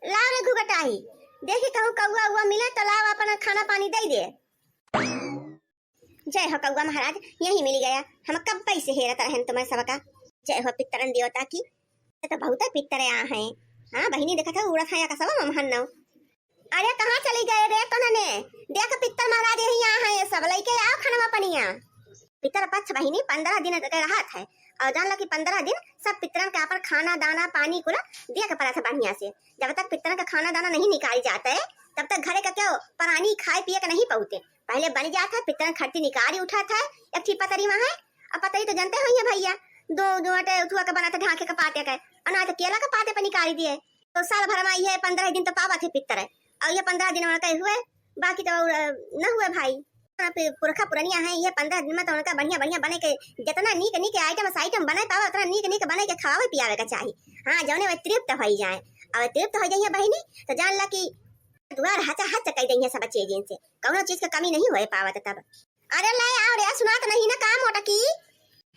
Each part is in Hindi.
लाओ रे घुघटाही, देखी कहूँ कौआ उआ मिले तो लाओ अपना खाना पानी दे दे। जय हो कौआ महाराज, यही मिल गया। हम कब पैसे हेरत रहन तुम्हें सबका। जय हो पितरन देवता की, तो बहुत पितर यहाँ है। हाँ बहिनी देखा था उड़त है का सब महन नौ। अरे कहाँ चली गए रे तोहने? देख पितर महाराज यही यहाँ है, सब लइके आओ खाना पनिया। पितर पक्ष बहिनी 15 दिन राहत है, और जान लो कि 15 दिन सब पितरन के अपन खाना दाना पानी कुला दिया के पड़ा था बढ़िया से। जब तक पितरन का खाना दाना नहीं निकाल जाता है तब तक घरे का क्या प्राणी खाए पिए का नहीं पहुँचते। पहले बन जाता है, पितरन खट्टी निकाली उठाता है, एक ठीक पतरी वहाँ है। अब पतरी तो जानते हो भैया, दो जो उठुआ का बनाता ढाके का पाते का, अना तो केला का पाते पर निकाली दिए। तो साल भर में ये 15 दिन तो पावा थे पितर है, और ये 15 दिन में हुए, बाकी तो न हुए भाई। पुरखा पुरनिया है, ये 15 दिन में तो उनका बढ़िया बढ़िया बने के जितना नीक नीक आइटम बने पावा उतना नीक नीक बने के खावे पियावे का चाहिए। हाँ जौने वे तृप्त हो जाए, और तृप्त हो जाइए बहिनी तो जान ला कि दुआर हचा हच कह देंगे सब चीज से, कौनो चीज का कमी नहीं होए पावत तब। अरे ले आओ रे, सुनात नहीं ना काम मोटा की।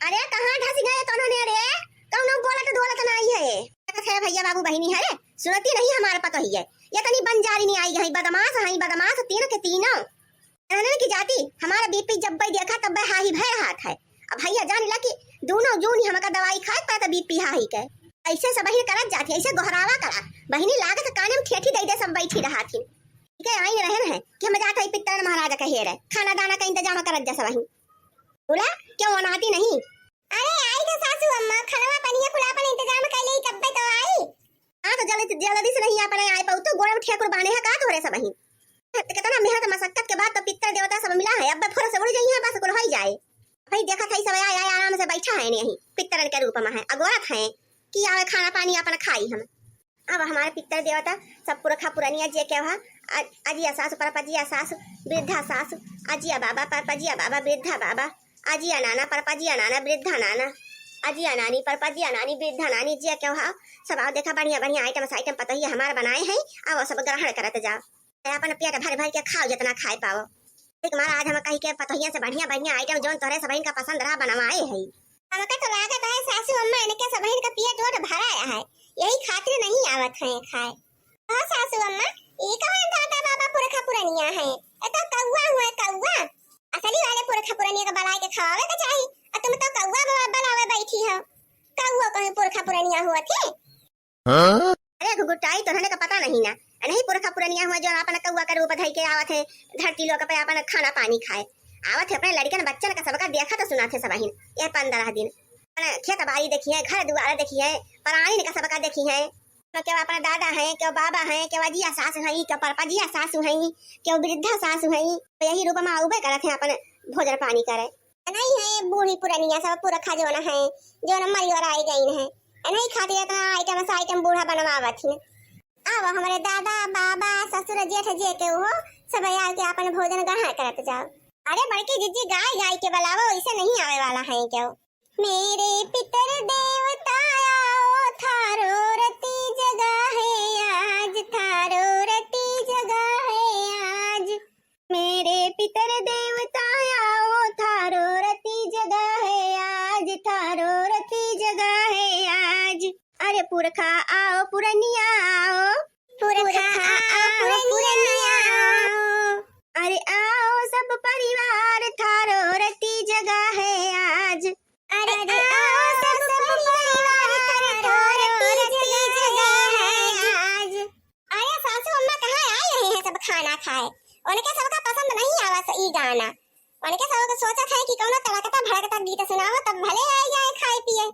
अरे कहाँ ढस गए तो उन्होंने? अरे कौनो बोलत डोलत नहीं है भैया बाबू बहिनी है रे, सुनती नहीं हमारे पता ही है। ये तनी बंजारी नहीं आई है, बदमाश तीन के तीनों की जाति। हमारा बीपी जब भाई देखा तब हाई भय हाथ है। अब भैया जान ला कि दोनों जून ही हमका दवाई खाए पाए तो बीपी हाई के ऐसे सब बहिनी करत जाती, ऐसे गोहरावा करा बहिनी लागत काने में ठेठी दे दे सब बैठी रहा थी। ठीक है आई रहन है कि हम जाते पितर महाराज का हेर है, खाना दाना का इंतजाम करत जा सब वही। बोला क्यों बनाती नहीं? अरे आई तो सासू अम्मा, खाना पानी खुला पर इंतजाम कर ले कब तो आई। हां तो जल्दी से नहीं आ पाए आए पाऊ तो गोड़ में ठेकुर बांधे है का थोड़े सब वही। कितना मेहनत मशक्कत के बाद तो पितर देवता सब मिला है, अब फुर से उड़ जाइए बस कुल हो जाए। भाई देखा था सब आए आराम से बैठा है नहीं पितर के रूप में है, अगोरत है कि आवे खाना पानी अपन खाई हम। अब हमारे पितर देवता सब पुरखा पुरानिया जे क्या हुआ, अजिया सासु परपजिया सासु वृद्धा सासु, अजिया बाबा परपजिया बाबा वृद्धा बाबा, अजिया नाना परपजिया नाना वृद्धा नाना, अजिया नानी परपजिया नानी वृद्धा नानी जे क्या हुआ। सब आओ देखा बढ़िया बढ़िया आइटम पता ही हमारे बनाए हैं, अब सब ग्रहण करते जाओ, अपन पेट भर भर के खाओ जितना खाए पाओ। एक महाराज हम कही के पतोहिया से बढ़िया बढ़िया आइटम जोन तोरे सबहिन का पसंद रहा बनवाए है। हमका तो लागत है सासू अम्मा इनके सबहिन का पेट और भराया है, यही खातिर नहीं आवत है खाए। हां सासू अम्मा ई कौन दादा बाबा पुरखा पुरानिया है, ए तो कौवा हुआ कौवा, असली वाले पुरखा पुरानिया का बनाए के खावे का चाहिए, और तुम तो कौवा बनावे बैठी हो। कौवा कहीं पुरखा पुरानिया हुआ थे? हां अरे गुगुटाई तोहने का पता नहीं ना, नहीं पुरखा पुरानिया हुआ जो अपन कौवा का रूप धई के आवत है धरती लोक पे अपन खाना पानी खाए आवत है। अपने लड़कन बच्चन का सबका देखा तो सुना थे सबहिन ये 15 दिन खेत बाड़ी देखी है, घर दुआर देखी है, प्राणी का सबका देखी है। क्यों अपना दादा है, क्यों बाबा है, क्यों अजिया सास है, क्यों परपजिया सासु है, क्यों वृद्धा सासु है, तो यही रूप में उबे करत है अपन भोजन पानी करे। नहीं है बूढ़ी पुरानिया सब पुरखा जो न है जो न मरी और आई गई है, नहीं खाती इतना आइटम बूढ़ा बनवावत है। अब हमारे दादा बाबा ससुर जेठ जे के हो सब यार के अपन भोजन ग्रहण करत जाओ। अरे बड़की जिज्जी गाय के बुलावो, इसे नहीं आवे वाला है क्यों? मेरे पितर देवता आओ थारो रति जगह है आज, थारो रति जगह है आज। मेरे पितर देवता आओ थारो रति जगह है आज, थारो रति जगह है आज। अरे पुरखा आओ पुरनिया आओ, पुरखा आओ पुरनिया आओ, अरे आओ सब परिवार थारो रति जगह है आज। अरे आओ सब परिवार थारो रति जगह है आज। अरे सासू अम्मा कहाँ आए रहे हैं सब खाना खाए, उनके सबका पसंद नहीं आवा ई गाना, उनके सब सोचा था कि कौनो तड़कता भड़कता गीत सुनाओ तब भले आ जाए खाए पिए।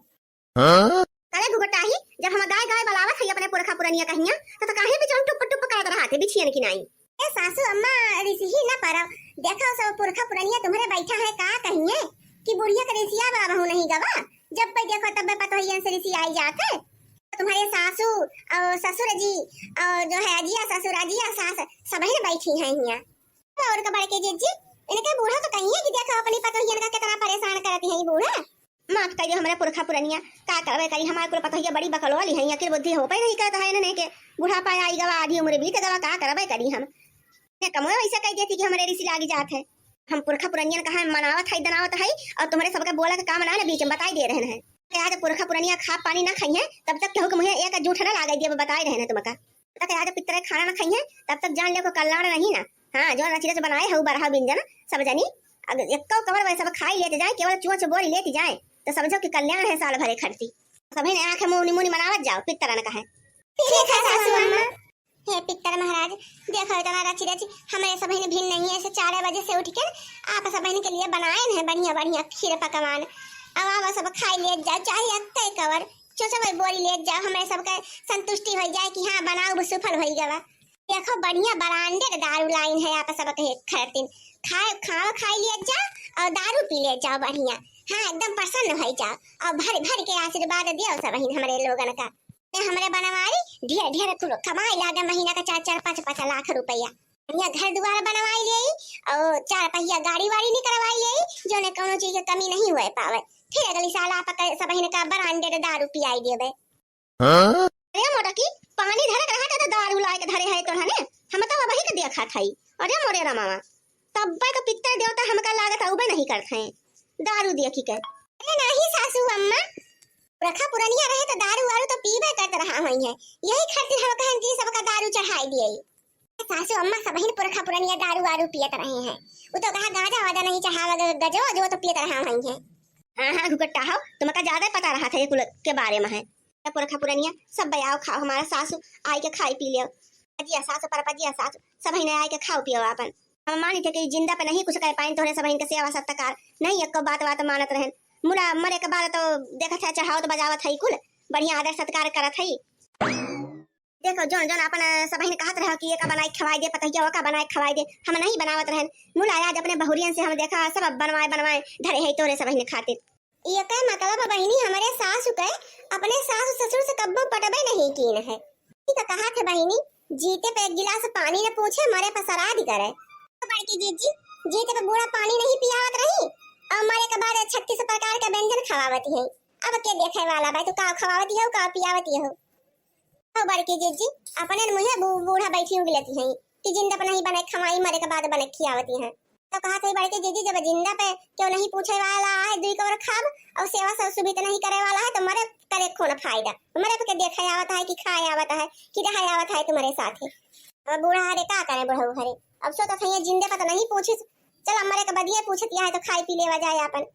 हां अरे घुघटाही जब हम गाय बलावत है अपने पुरखा पुरानिया कहिया तो काहे भी जोन टुप टुप करत रहा थे बिछियन की नहीं। ए सासू अम्मा ऋषि ही ना परव देखो सब पुरखा पुरानिया तुम्हारे बैठा है का कहिए कि बुढ़िया का ऋषिया बाबा हूं नहीं गवा, जब पे देखो तब पता ही से ऋषि आई जाते। तो तुम्हारे सासू और ससुर जी और जो है अजिया ससुर अजिया सास सब ही बैठी हैं हिया। और का बड़के जिज्जी इनके बूढ़ा तो कहिए कि देखो अपनी पतोहियन का कितना परेशान करती है ये बूढ़ा। माफ करिए हमारे पुरखा पुरानिया का करवे करी, हमारे को पता है बड़ी बकलवाली है, अकेले बुद्धि हो पाई नहीं करता है ना के बूढ़ा पाया आई गवा आधी उम्र बीत गवा का करवे करी हम ने कमो ऐसा कह देती कि हमारे ऋषि लागी जात है। हम पुरखा पुरानिया कहा मनावत है दनावत है और तुम्हारे सबका बोला का काम ना ना बीच में बताई दे रहे हैं। आज पुरखा पुरानिया खा पानी ना खाई है तब तक केहू के मुंह एक जूठ ना लागे दिए बताई रहे हैं तुमका। तक आज पितर खाना ना खाई है तब तक जान ले को कल्याण नहीं ना। हाँ जो रचिले से बनाए है बरहा व्यंजन सब जनी अगर एक कवर वैसा खाई लेते जाए केवल चुआ बोरी लेती जाए तो समझो कि कल्याण है साल भरे खड़ती। सभी ने आंखें मुनी मुनी मनावत जाओ पितर ने कहा ठीक है सासू अम्मा। हे पितर महाराज देखो इतना रची रची हमारे सभी ने भिन्न नहीं है ऐसे 4 बजे से उठ के आप सभी के लिए बनाए हैं बढ़िया बढ़िया खीर पकवान। अब आप सब खाई ले जाओ चाहे अत्ते कवर छोटा भाई बोरी ले जाओ हमारे सबका संतुष्टि हो जाए कि हाँ बनाओ वो सफल हो गया। देखो बढ़िया ब्रांडेड दारू लाइन है आप सब खरीदतीन खाई ले जाओ और दारू पी ले जाओ बढ़िया। हाँ एकदम प्रसन्न हो जाओ और भर भर के आशीर्वाद दियो सब हमारे लोगन का। हमारे बनवारी ढेर ढेर कमाई लागे महीना का 4-5 लाख रुपया बढ़िया घर द्वार बनवाई ले और 4 पहिया गाड़ी वाड़ी नहीं करवाई ले जो ने कोनो चीज की कमी नहीं हुए पावे। फिर अगली साल आप सब का ब्रांडेड दारू पियाई देबे। अरे मोटा की पानी धरे के रहा तो दारू लाए के धरे है तो हने हम तो वही के देखा थाई। अरे मोरे रा मामा तब का पितर देवता हमका लागत उबे नहीं करते हैं दारू दिया की कर। अरे नहीं सासू अम्मा रखा पुरानिया रहे तो दारू वारू तो पीबे करते रहा हुई है यही खातिर हम कहन की सबका दारू चढ़ाई दिए। सासू अम्मा सबही पुरखा पुरानिया दारू वारू पियत रहे हैं वो तो कहा गाजा वाजा नहीं चढ़ावा गजो जो तो पियत रहा हुई है। हां घुकट्टा हो तुमका ज्यादा पता रहा था ये कुल के बारे में है पुरखा पुरानिया सब बयाओ खाओ हमारा सासू आई के खाई पी लियो अजिया सासू पर पजिया सासू सबही ने आई के खाओ पियो अपन। हम मानी थे कि जिंदा पे नहीं कुछ कर पाए तो सबही के सेवा सत्कार नहीं एक बात बात मानत रहन मुला मरे के बाद तो देखा था चढ़ावत बजावत है कुल बढ़िया आदर सत्कार करत है। देखो जोन जोन अपन सबही ने कहत रहे कि ये का बनाई खवाई दे पतैया का बनाई खवाई दे हम नहीं बनावत रहन मुला आज अपने बहुरियन से हम देखा सब बनवाए धरे है तोरे सबही ने खातिर। ये का मतलब बहिनी हमारे सासू के अपने सासू ससुर से कब्बो पटबे नहीं कीन है। ठीक है कहा थे बहिनी जीते पे एक गिलास पानी न पूछे मरे पर सराध करे तो बड़की जीजी जीते पे बूढ़ा पानी नहीं पियावत रही और मरे के बाद 36 प्रकार का व्यंजन खवावती है। अब के देखे वाला भाई तू का खवावती है का पियावती है। तो बड़की जीजी अपने मुझे बूढ़ा बैठी उगलती है कि जिंदा पे नहीं बने खवाई मरे के बाद बने खियावती है। तो कहा थे बड़की जीजी जब जिंदा पे क्यों नहीं पूछे वाला है दुई कवर खाब और सेवा सुविधा नहीं करे वाला है तो मरे करे खोना फायदा मरे पे देखे आवत है कि खाए आवत है कि रहा आवत है तुम्हारे साथ अब बूढ़ा हरे का करे बूढ़ा हरे अब सो तो जिंदे पे तो नहीं पूछे चल हमारे के बदिया पूछत है तो खाई पी लेवा जाए अपन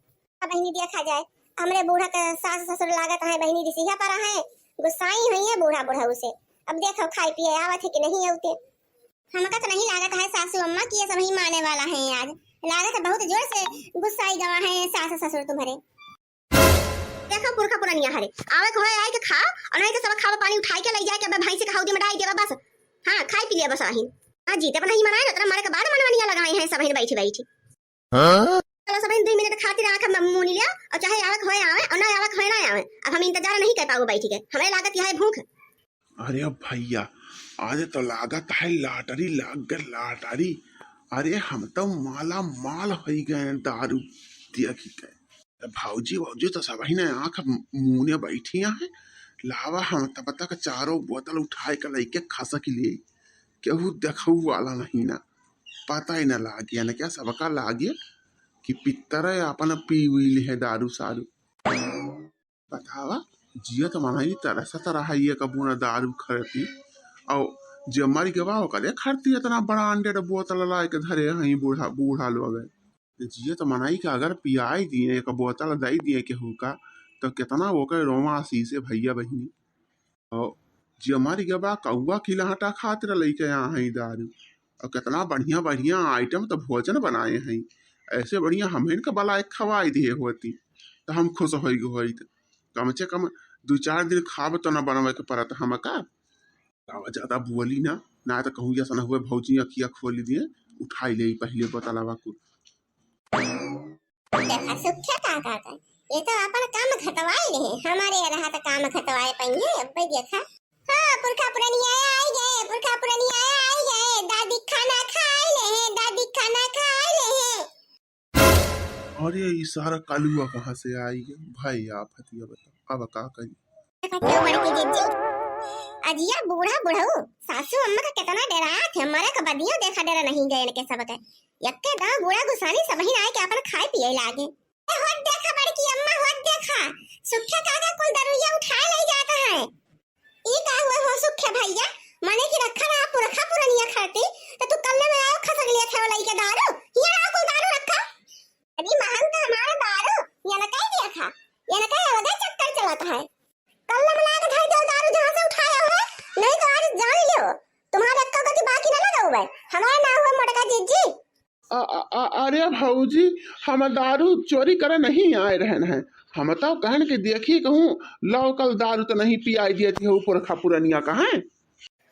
बहनी देखा जाए हमरे बूढ़ा के सास ससुर लागत है बहनी दिसिया पर है गुस्साई हुई है बूढ़ा बूढ़ा उसे अब देखो खाई पिए आवत है कि नहीं होते हमका तो नहीं लागत है सासू अम्मा कि ये सब ही माने वाला है आज लागत है बहुत जोर से गुस्साई गवा है सास ससुर तुम्हारे। देखो पुरखा पुरानिया हरे आवे को आए के खा और नहीं के सब खावा पानी उठाई के ले जाए के भाई से खाऊ दी में डाल देवा बस। हां खाई पी ले बस आही हां जीते पर नहीं मनाए तो मारे के बाद मनवानिया लगाए हैं सब बैठी बैठी। हां चलो सब 2 मिनट खातिर आंख मुनी लिया और चाहे आवे होए आवे और ना आवे होए ना आवे अब हम इंतजार नहीं कर पाओ बैठ के हमें लागत है भूख। अरे भैया आज तो लागत है लाटरी लाग गए लाटरी। अरे हम तो माला माल हो गए दारू देखी गए भाऊजी भाऊजी तो सब ही ने आंख मुने बैठी है लावा हम तब तक 4 बोतल उठाए के लेके खा सकी लिए केहू देखू वाला नहीं ना पता ही ना लागे ना क्या सबका लागे कि पितर अपन पी हुई है दारू सारू बतावा जिया तो मना तरह से तरह ये कबूना दारू खरती और जे मरी के बाव करे खरती इतना बड़ा अंडे बोतल लाए के धरे हई बूढ़ा बूढ़ा लोग जिया तो मनाई के अगर पियाई दिए एक बोतल दई दिए केहू का तो कितना वो के रोमासी से भैया बहिनी और जी हमारी के बा कौआ खिलाटा खातिर लेके यहाँ है दारू और कितना बढ़िया बढ़िया आइटम तो भोजन बनाए हैं ऐसे बढ़िया हमें इनका बला एक खवाई दिए होती तो हम खुश हो कम से कम 2-4 दिन खाब तो न बनवे के पड़त हम का ज्यादा बोली ना तो कहूँ जैसा हुए भौजी अखिया खोली दिए उठाई ले पहले बतलावा को ये तो अपन काम खतवाए रहे हमारे रहा तो काम खतवाए पइए अब भाई देखा। हां पुरखा पुरानिया आई गए पुरखा पुरानिया आई गए दादी खाना खाए ले दादी खाना खाए ले। अरे ये सारा कालुआ कहाँ से आई है भाई आप हतिया बता अब का करी पता मर के जीजी अजिया बूढ़ा बुढ़ऊ सासू अम्मा का कितना डरा थे हमारे का बदियो देखा डरा नहीं गए के सब के यक्के दा बूढ़ा गुसानी सब ही आए के अपन खाए पिए लागे होत देखा बड़की अम्मा होत देखा सुखे काका कुल दरुइया उठा ले जाता है। ई का हुआ हो सुखे भैया माने कि हो? तुम्हारे अक्का का बाकी ना लगा हुआ है, हमारा नाम हुआ मोटका जीजी। अरे भौजी, हम दारू चोरी करे नहीं आए रहन हैं। हम तो कहन के देखी कहूँ लोकल दारू तो नहीं पियाई देती हो पुरखा पुरनिया कहाँ।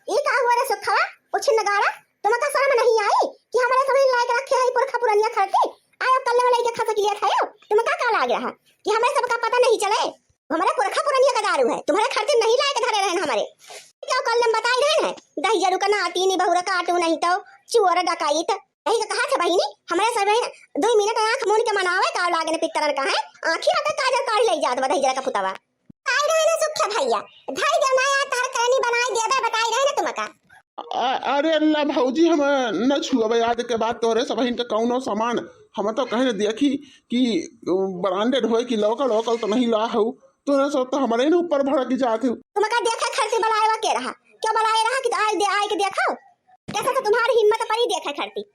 ये का हुआ रे सुखवा कुछ नगाड़ा, तुम्हें शर्म नहीं आई कि हमारे सभी लायक रखे है पुरखा पुरनिया खरते आयो कल वाला के खा लिया खायो। तुम्हें का लाग रहा कि हमें सबका पता नहीं चले हमारे पुरखा पुरनिया का दारू है, तुम्हारे खर्चे नहीं लायक धरे रहन हमारे। क्या कल हम बताई रहे हैं दही जरू का नाती नहीं बहुरा काटू नहीं तो चुअर डकाइत यही का कहा था बहिनी हमारे सब बहन 2 मिनट आंख मूंद के मनावे का लागने पितरन का है आंखी रख काजल काढ़ ले जात दही जरा का पुतवा आई रहे ना सुख भैया धई दे ना तार करनी बनाई दे दे बताई रहे ना तुमका। अरे अल्लाह भौजी, हम न छुअबे आज के बाद तोरे सब इनके कौनो सामान हम तो कहे देखी कि ब्रांडेड हो कि लोकल लोकल तो नहीं ला हो तोरे सब तो हमारे न ऊपर भड़क जाते हो। तुमका देखा खर्चे बनाएवा के रहा क्यों बनाए रहा कि आज दे आए के देखो कैसा तो तुम्हारी हिम्मत पड़ी देखा खरती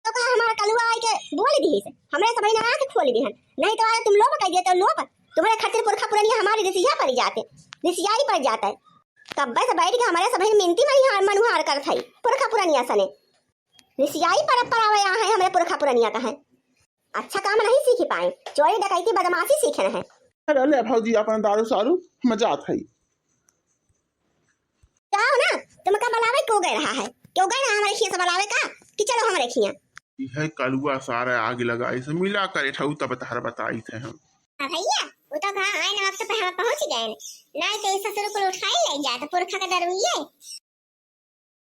तो कहा हमारा कलुआ आए के बोल दी से हमरे सब ना आके खोल दी नहीं तो आए तुम लोग कह देते लोग तुम्हारे खर्चे पुरखा पुरनिया हमारे रिसिया पड़ जाते रिसियाई पड़ जाता है तब से बैठ के हमारे सब मिनती मनुहार कर थई पुरखा पुरनिया सने रिसियाई पर आवे यहाँ है हमारे पुरखा पुरनिया का है अच्छा काम नहीं सीख पाए चोरी डकैती बदमाशी सीखे हैं। अरे भौजी अपना दारू सारू मजा है जाओ ना तुमका बुलावे क्यों गए रहा है क्यों गए रहा हमारे खिया से बुलावे का कि चलो हमारे खिया यह कलुआ सारा आग लगाई से मिला करे ठऊ तब तहर बताई थे हम भैया वो तो कहा आए ना वक्त पे हम पहुंच गए नहीं तो इस ससुर को उठाई ले जाए तो पुरखा का दरु ये